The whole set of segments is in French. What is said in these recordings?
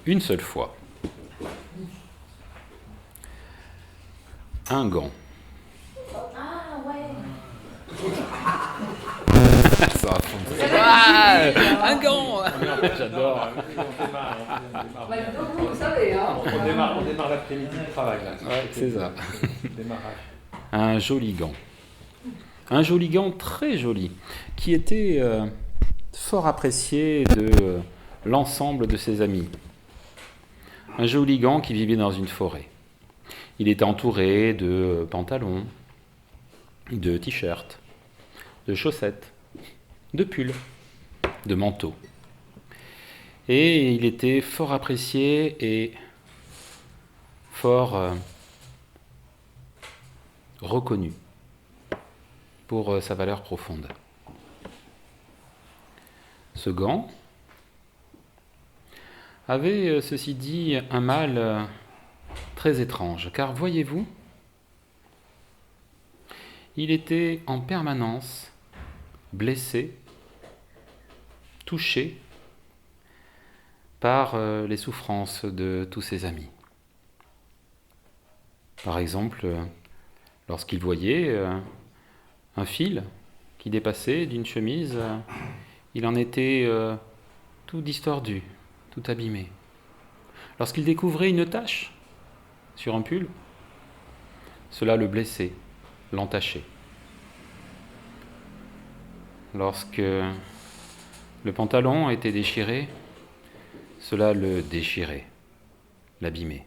Une seule fois. Un gant. Ah ouais. Ça va fondre. Ah, un gant. J'adore. Vous savez, hein. On démarre l'après-midi de travail. Là. Ouais, c'est ça. Démarrage. Un joli gant. Un joli gant très joli, qui était fort apprécié de l'ensemble de ses amis. Un joli gant qui vivait dans une forêt. Il était entouré de pantalons, de t-shirts, de chaussettes, de pulls, de manteaux. Et il était fort apprécié et fort reconnu pour sa valeur profonde. Ce gant avait, ceci dit, un mal très étrange, car voyez-vous, il était en permanence blessé, touché par les souffrances de tous ses amis. Par exemple, lorsqu'il voyait un fil qui dépassait d'une chemise, il en était tout distordu, tout abîmé. Lorsqu'il découvrait une tache sur un pull, cela le blessait, l'entachait. Lorsque le pantalon était déchiré, cela le déchirait, l'abîmait.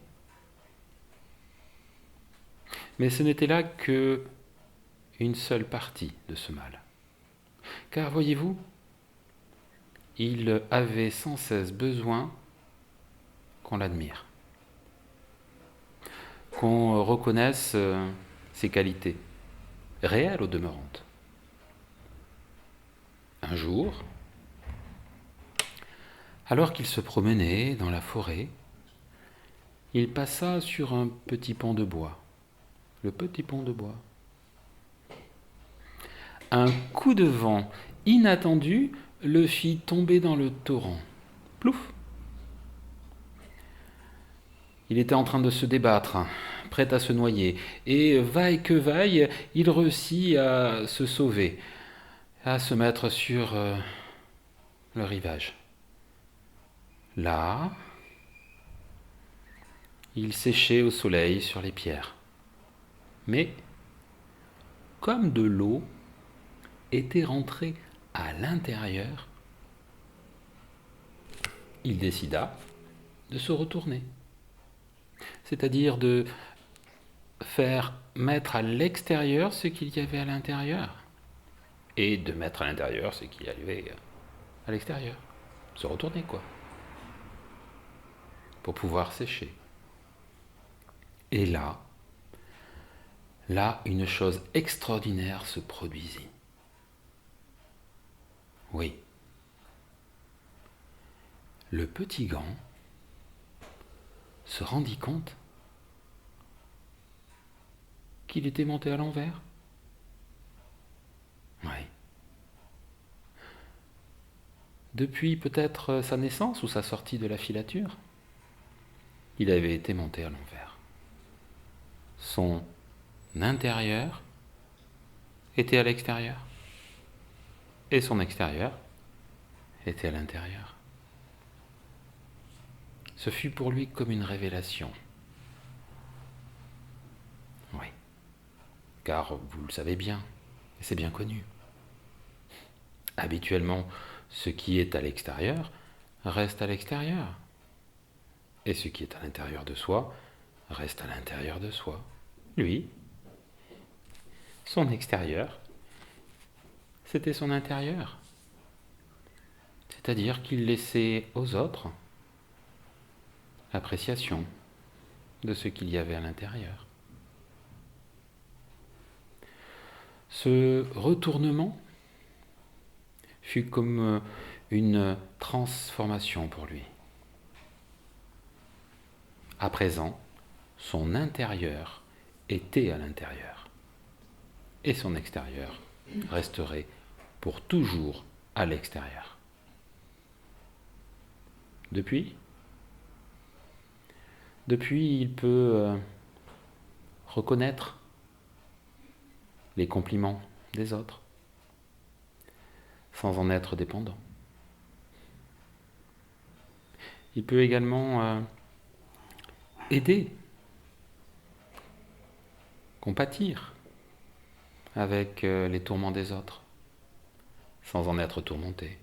Mais ce n'était là que une seule partie de ce mal. Car voyez-vous, il avait sans cesse besoin qu'on l'admire, qu'on reconnaisse ses qualités, réelles au demeurant. Un jour, alors qu'il se promenait dans la forêt, il passa sur un petit pont de bois. Le petit pont de bois. Un coup de vent inattendu le fit tomber dans le torrent. Plouf! Il était en train de se débattre, prêt à se noyer, et vaille que vaille, il réussit à se sauver, à se mettre sur le rivage. Là, il séchait au soleil sur les pierres. Mais, comme de l'eau était rentrée à l'intérieur, il décida de se retourner. C'est-à-dire de faire mettre à l'extérieur ce qu'il y avait à l'intérieur et de mettre à l'intérieur ce qu'il y avait à l'extérieur. Se retourner, quoi. Pour pouvoir sécher. Et là, une chose extraordinaire se produisit. Oui. Le petit gant se rendit compte qu'il était monté à l'envers. Oui. Depuis peut-être sa naissance ou sa sortie de la filature, il avait été monté à l'envers. Son intérieur était à l'extérieur et son extérieur était à l'intérieur. Ce fut pour lui comme une révélation. Oui, car vous le savez bien, et c'est bien connu. Habituellement, ce qui est à l'extérieur reste à l'extérieur. Et ce qui est à l'intérieur de soi reste à l'intérieur de soi. Lui, son extérieur, c'était son intérieur. C'est-à-dire qu'il laissait aux autres l'appréciation de ce qu'il y avait à l'intérieur. Ce retournement fut comme une transformation pour lui. À présent, son intérieur était à l'intérieur et son extérieur resterait pour toujours à l'extérieur. Depuis, il peut reconnaître les compliments des autres, sans en être dépendant. Il peut également aider, compatir avec les tourments des autres, sans en être tourmenté.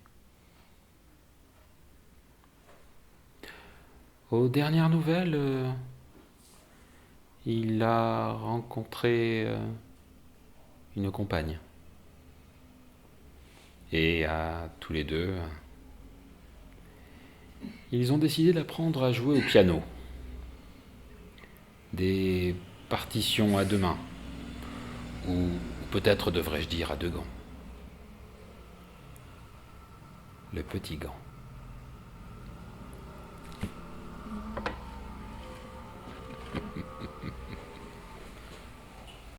Aux dernières nouvelles, il a rencontré une compagne. Et à tous les deux, ils ont décidé d'apprendre à jouer au piano. Des partitions à deux mains, ou peut-être devrais-je dire à deux gants. Le petit gant.